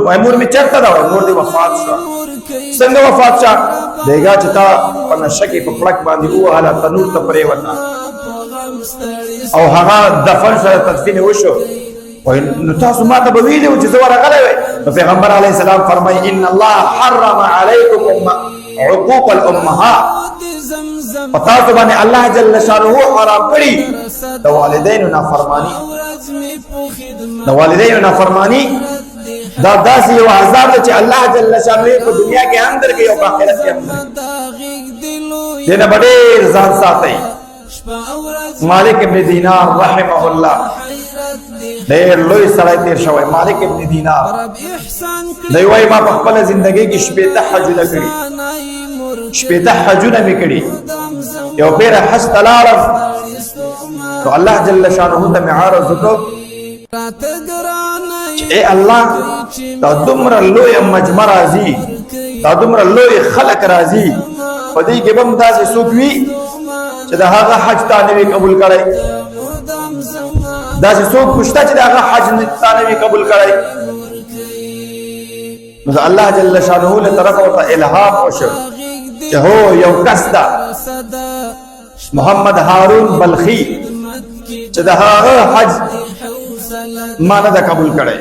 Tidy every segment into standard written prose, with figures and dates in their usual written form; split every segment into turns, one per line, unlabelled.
وای مور می چرته دا مور دی وفات شو څنګه وفات شو دیګه چې تا په نشه کې په پړک باندې وهله تنور ته پرې وتا او هغه دفن سره تدفین وشو وای نو تاسو ما ته به ویلو چې زه ورغلی وای نو پیغمبر علیه السلام فرمایي ان الله حرم علیکم عقوق الامهات پتاسو باندې الله جل شانه حرام کړی د والدینو نافرمانی دا داسې یو عذاب چې الله جل شانه په دنیا کې هم درکې او په آخرت کې هم درکې دنه ډېر ځان ساتي مالک ابن دینار رحمه الله ډېر لوی سړی تیر شوی مالک ابن دینار دی وای ما په خپل ژوندۍ کې شپېته حجونه کړي شپېته حجونه مې کړي یو پیر حج ته لاړم نو الله جل شانه ته مې عرض وکړ چې ای الله دا دومره لوی مجمع راځي دا دومره لوی خلق راځي په دې کې به هم داسې څوک وي چې د هغه حج تا نه وي قبول کړی داسې څوک شته چې د هغه حج تا نه وي قبول کړی نو الله جل شانه له طرفه ورته الهام وشو چې هو یو کس ده محمد هارون بلخي چې د هغه حج ما نه ده قبول کړی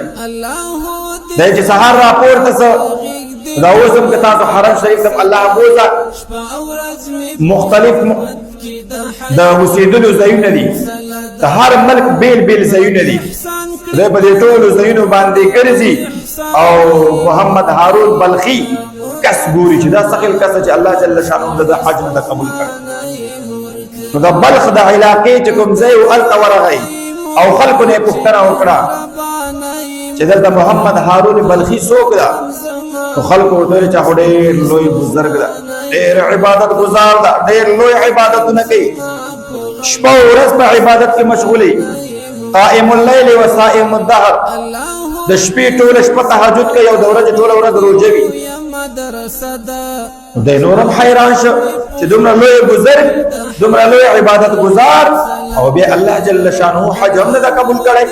دی چې سهار راپورته سه دا اوسم که تاسو حرم شریف ته الله بوزه مختلف د اوسېدلو ځایونه دي د هر ملک بیل بیل ځایونه دي دی په دې ټولو ځایونو باندې ګرځي او محمد هارون بلخي کس ګوري چې دا څه کس چې الله جل شانه د حج نه قبول کړ نو د بلخ د علاقې چې کوم ځای او هلته ورغی او خلکو نه پوښتنه وکړه چې دلته محمد هارون بلخي څوک ده نو خلکو ورته چې ډېر لوی بزرګ ده ډېر عبادت گزار ده ډېر لوی عبادتونه کوي شپه او ورځ په عبادت کې مشغولي قائم الليل وصائم الدهر د شپې ټوله شپه تهجد کوي او د ورځې ټوله ورځ روزه وي د نورم حیران شو چې دومره لوی بزرګ دومره لوی عبادت گزار او بیا الله جل شانه حج هم نه قبول کړي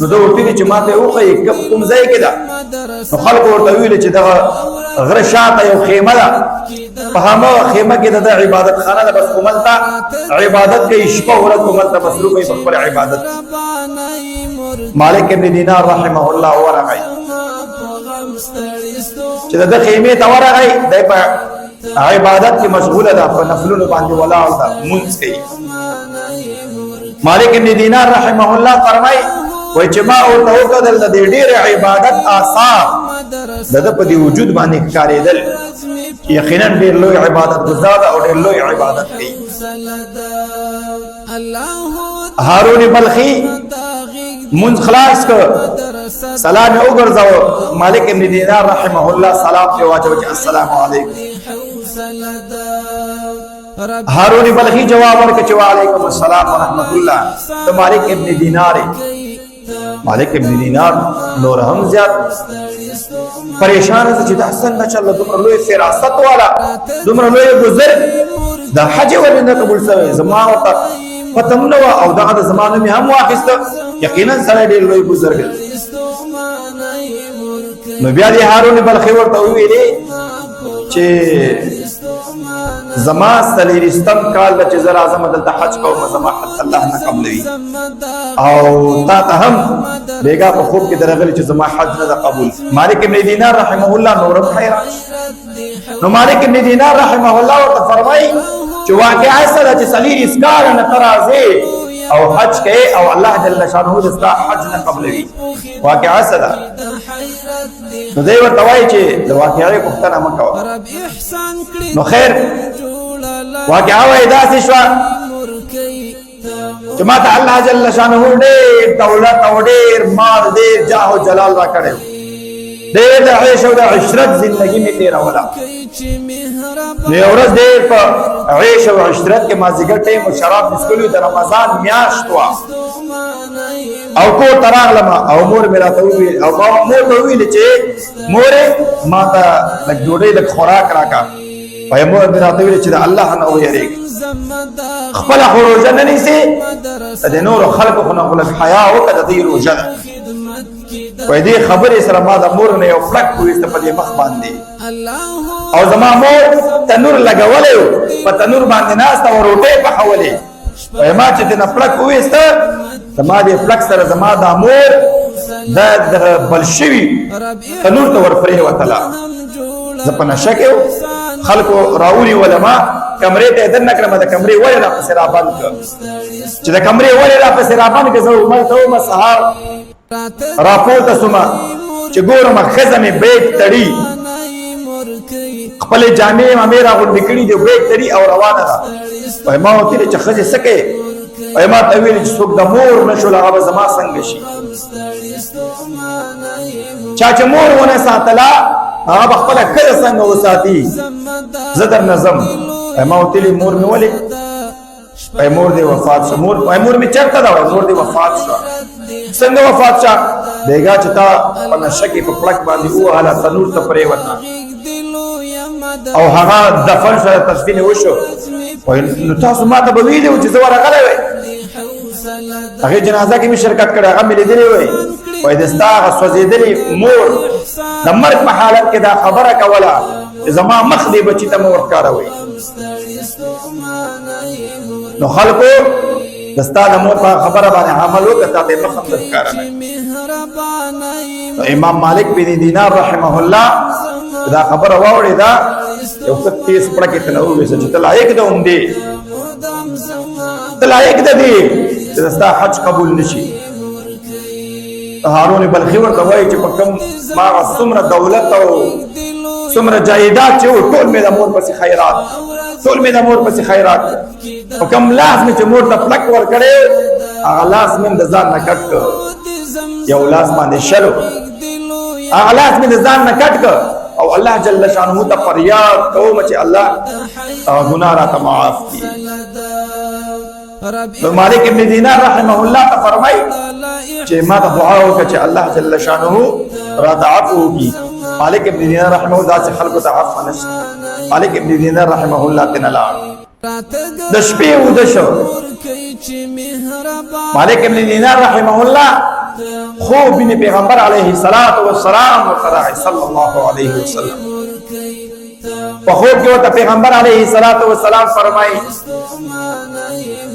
نو دا ورته چې ماته وخی کوم ځای کې ده نو خلکو ورته ویل چې دا غره شاته یو خیمه ده په هغه خیمه کې د عبادت خانه ده بس کوملتا عبادت کوي شپه ورځ کوملتا مصروف وي په خپل عبادت مالک ابن دینار رحمه الله ورغی چې د خیمه ته ورغی د عبادت کې مشغوله ده په نفلونو باندې ولاړ ده مونږ کوي مالک ابن دینار رحمه الله فرمای وای چې ما او ته وکړل د ډېر عبادت آثار د په دې وجود باندې کاریدل یقینا ډېر لوی عبادت گزار او ډېر لوی عبادت کوي هارون بلخي منځ خلاص کړ سلام یې وګرځاو مالک ابن دینار رحمه الله سلام یې واچو چې السلام علیکم هارون بلخي جواب ورکړ چې وعلیکم السلام ورحمت الله ته مالک ابن دینار مالک ابن دینار نور هم زیات پریشان چې دا څنګه چل دومره لوی فراست والا دومره لوی بزرګ د حج ولنه قبول شوی زما او فتم نو او دغه زمانه می هم واخیسته یقینا سره ډېر لوی بزرګ نو بیا دی هارون بلخي ورته ویلي چې زما سلیریستم کال چې زرا اعظم دلته حج کوم زما حج الله نه قبلوي او تا ته هم بیګا په خوب کې درغلی چې زما حج نه قبول مالک ابن دینار رحمه الله نورم حیران نو مالک ابن دینار رحمه الله ورته فرمایي چې واقعا سره چې سلیریس کال نه ترازه او حج کوي او الله جل شانه د حج نه قبلوي واقعا سره نو دوی ورته وایي چې د واقعي پوښتنه مکوه نو خیر واقعا وایي داسې شوه چې ما ته الله جل شانه ډېر دولت او ډېر مال ډېر جاه او جلال را کړی ډېر د عیش او د عشرت زندګي مې تېروله نو یو ورځ ډېر په عیش او عشرت کې مازدیګر ټیم او شراب څښلو د رمضان میاشت وه او کور ته راغلم او مور مې راته وویل او ما مور ته وویل چې مورې ما ته لږ ډوډۍ لږ خوراک راکړه وایي مور مې راته وویل چې د الله نه ویریږه خپله خو روژه نه نیسې د نورو خلکو خو نه خو لږ حیا وکړه د دوی روژه ده وای دې خبرې سره ما د مور نه یو فلک وېسته په دې مخ باندې او زما مور تنور لګولې په تنور باندې ناسته او روټۍ پخولې وای ما چې دې فلک وېسته زما دې فلک سره زما د مور د بل شوي تنور ته ورپرې وتله زه په نشه کې خلکو راولي ولما کمرې ته دننه کړم د کمرې ولې راپسې رابند کړ چې د کمرې ولې راپسې رابند کړ زه عمر ته ومه سهار راپورته سومه چې ګورم ښځه مې بیګ تړي خپلې جامې مې راغونډې کړي دي بیګ تړي او روانه ده وایي ما ورته ویلې چې ښځې څه کوې وایي ما ته ویلې چې څوک د مور نه شول هغه به زما څنګه شي چا چې مور ونه ساتله هغه به خپله ښځه څنګه وساتي زه در نه ځم وایي ما ورته ویلې مور مې ولې وایي مور دې وفات شوه وایي مور مې چېرته ده وایي مور دې وفات شوه څنګه وفات شوه بیګا چې تا په نشه کې په پړک باندې ووهله تنور ته پرېوته او هغه دفن سره تدفین وشو وایي نو تاسو ما ته به ویلي وو چې زه ورغلی وی هغې جنازه کې مې شرکت کړی هغه مې لیدلی وی وایي د ستا هغه سوځېدلې مور د مرګ په حالت کې دا خبره کوله چې زما مخ دې بچي ته مې ورښکاروئ نو خلکو د ستا د مور په خبره باندې عمل وکړه تا ته مخ هم درښکاره نه امام مالک بن دینار رحمه الله دا خبره واورېده یو ښه تیز پړکې ته نه وویسته چې ته لایق ده همدې ته لایق ده دې چې د ستا حج قبول نه شي هارون بلخي ورته وایي چې په کوم ما څومره دولت او څومره جایداد چې و ټول مې د مور پسې خیرات ټول مې د مور پسې خیرات او کوم لاس مې چې مور ته پلک ورکړی هغه لاس مې د ځان نه کټ کړ یو لاس باندې شلو هغه لاس مې د ځان نه کټ کړ او الله جل شانه ته فریاد کوم چې الله ګناه راته معاف کړي مالک ابن دینار رحمه الله ته فرمایي چې ما ته دعا وکړه چې الله جل شانه راته عفو وکړي مالک ابن دینار رحمه الله داسې خلکو ته عفو نشته مالک ابن دینار رحمه الله ته نه لاړ د شپې وده شو مالک ابن دینار رحمه الله خوب بن پیغمبر علیه الصلاۃ والسلام ورته صلی الله علیه وسلم په خوب کې ورته پیغمبر علیه الصلاۃ والسلام فرمایي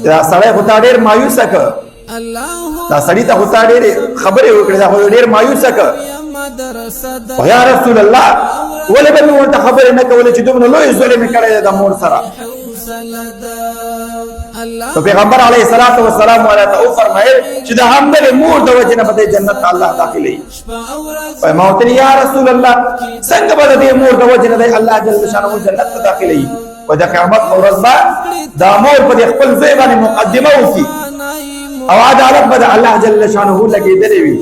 دا سړی خو تا ډېر مایوسه کړ دا سړی ته خو تا ډېرې خبرې وکړې دا خو ډېر مایوسه کړ یا رسول الله ولې به مې ورته خبرې نه کولې چې دومره لوی ظلم یې کړی دی د مور سره تو پیغمبر علیه الصلاۃ والسلام ورته وفرمایل چې د همدغې مور د وجې نه به دې جنت ته الله داخلوي ما ورته یا رسول الله څنګه به د دې مور د وجې نه دی الله جل شانه جنت ته داخلوي و د قیامت په ورځ به دا مور په دې خپل ځای باندې مقدمه وکړي او عدالت به د الله جل شانه لګېدلې وي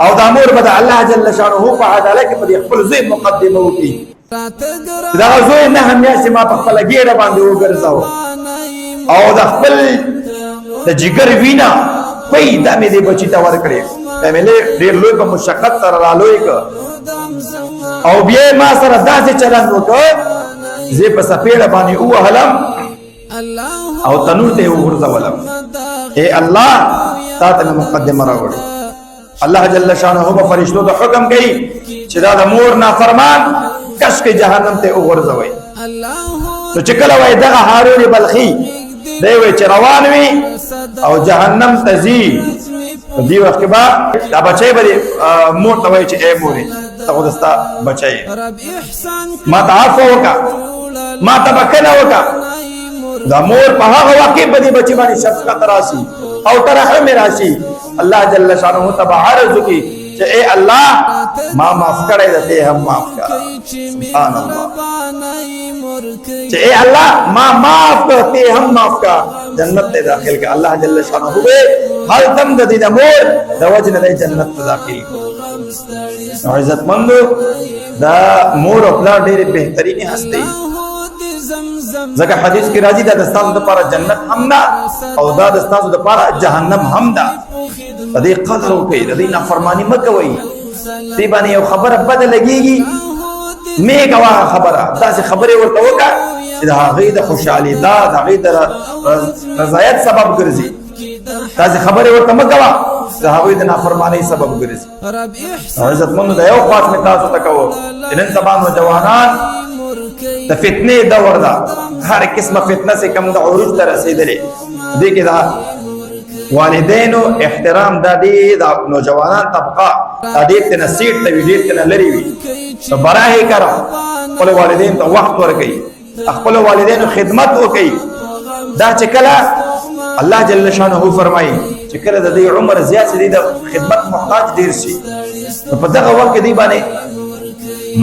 او دا مور به د الله جل شانه په عدالت کې په دې خپل ځای مقدمه وکړي دا زوی نه همیاشتې ما په خپله ګېډه باندې وګرځاوه او د خپل د جګر وینا پی دا مې دې بچي ته ورکړې دا مې ډېر لوی په مشقت سره رالوی کړ او بیا ما سره داسې چلند وکړ زه په سپېړه باندې ووهلم او تنور ته یې وغورځولم ای الله تا ته مې مقدمه راوړې الله جل شانه به فرشتو ته حکم کوي چې دا د مور نافرمان کش کې جهنم ته وغورځوئ نو چې کله وایي دغه هارون بلخي دی وایي چې روان وي او جهنم ته ځي دې وخت کې به دا بچی به مور ته وایي چې ای مورې ته خو ستا بچی ما ته عفو وکړه ما ته بښنه وکړه دا مور په هغه وخت کې به دې بچي باندې شفقت راشي او ترحم راشي الله جل شانه ته به عرض وکړي چې ای الله ما معاف کړی ده ته هم معاف کړه سبحان الله چې ای الله ما معاف کړ ته هم معاف کړه جنت ته داخل کړه الله جل شانه به هر تم د دې مور د وجه نه جنت ته داخل کړه عزت مند دا مور او پلار ډېرې بهترینې هستي ځکه حدیث کې راځي دا د ستاسو لپاره جنت هم ده او دا د ستاسو لپاره جهنم هم ده د دې قدر وکړئ د دې نافرماني مه کوئ دې باندې یو خبره بده لګېږي مې کوه خبره داسې خبرې ورته وکړه چې د هغې د خوشحالي دا د هغې د رضایت سبب ګرځي داسې خبرې ورته مه کوه د هغوی د نافرمانۍ سبب ګرځي. عزتمنو د یو خاص مې تاسو ته کوو چې نن سبا نوجوانان د فتنې دور ده، هر قسمه فتنه چې کوم د عروج ته رسېدلې دې کې دا والدینو احترام دا دی د نوجوانان طبقه دا ډېر تنه سیټ ته وي، ډېر تنه لرې وي. نو براه کرم خپلو والدینو ته وخت ورکوئ، خپلو والدینو خدمت وکړئ. دا چې کله الله جل شانه فرمایي چې کله د دې عمر زیات شي د خدمت محتاج ډېر شي، نو په دغه وخت کې دی باندې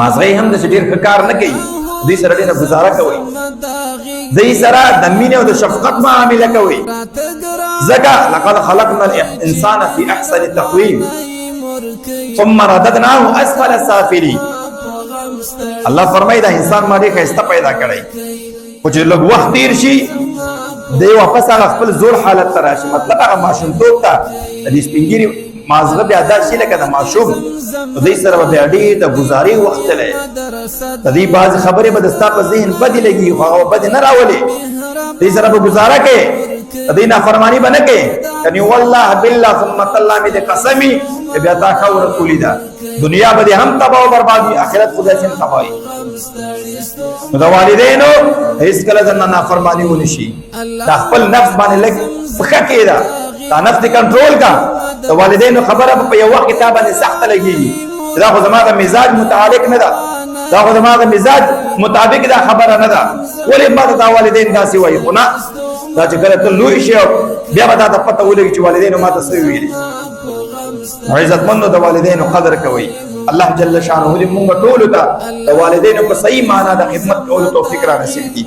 مازغی هم د ډېر ښه کار نه کوي، دوی سره ډېره گزاره کوي، دوی سره د مینې او د شفقت معامله کوي. ځکه لقد خلقنا الانسان فی احسن تقویم ثم رددناه اسفل سافلین. الله فرمایي دا انسان ما ډېر ښایسته پیدا کړی، خو چې لږ وخت تېر شي دی واپس هغه خپل زوړ حالت ته راشي. مطلب هغه ماشومتوب ته د دې سپین ږیري مازغه بیا داسې لکه د ماشوم، په دې سره به بیا ډېر د ګزارې وخت تللی، د دې بعضې خبرې به د ستا په ذهن بدې لګي خو هغه بدې نه راولي، دې سره به ګزاره کوې، د دې نافرماني به نه کوې. یعنې والله بالله ثم تالله مې د قسمي چې بیا تا ښه ورکولي ده، دنیا به دې هم تباه و برباد وي، آخرت خو داسې هم تباه وي. نو د والدینو هېڅکله درنه نافرماني ونه شي. دا خپل نفس باندې لږ پښه کېږده، دا نفس دې کنټرول کا. د والدینو خبره په یو وخت کې تا باندې سخته لګېږي، دا خو زما د مزاج متعلق نه ده، دا خو زما د مزاج مطابق دا خبره نه ده، ولې ما ته دا والدین داسې وایي. خو نه، دا چې کله ته لوی شي بیا به تا ته پته ولګي چې والدینو ما ته څه ویلي. عزتمندو د والدینو قدر کوئ. الله جل شانه دې مونږ ټولو ته د والدینو په صحیح معنا د خدمت کولو توفیق را نصیب کړي،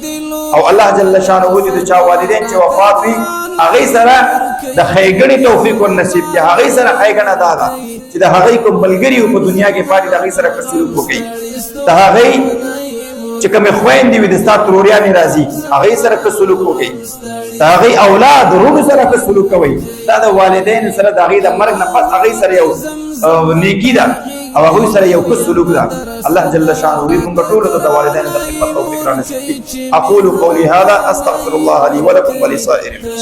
او الله جل شانه دې د چا والدین چې وفات وي هغې سره د ښېګڼې توفیق ور نصیب کړي. هغې سره ښېګڼه دا ده چې د هغې کوم ملګري په دنیا کې پاتې د هغې سره ښه سلوک وکړي، د هغې چې کومې خویندې وي د ستا تروریانې راځي هغې سره ښه سلوک وکړئ، د هغې اولاد وروڼو سره ښه سلوک کوئ. دا د والدینو سره د هغې د مرګ نه پس هغې سره یو نیکي ده او هغوی سره یو ښه سلوک ده. الله جل شانه دې موږ ټولو ته د والدینو د خدمت توفیق را نصیب کړي. اقول قولي هذا استغفر الله لي ولكم ولسائر المسلمين.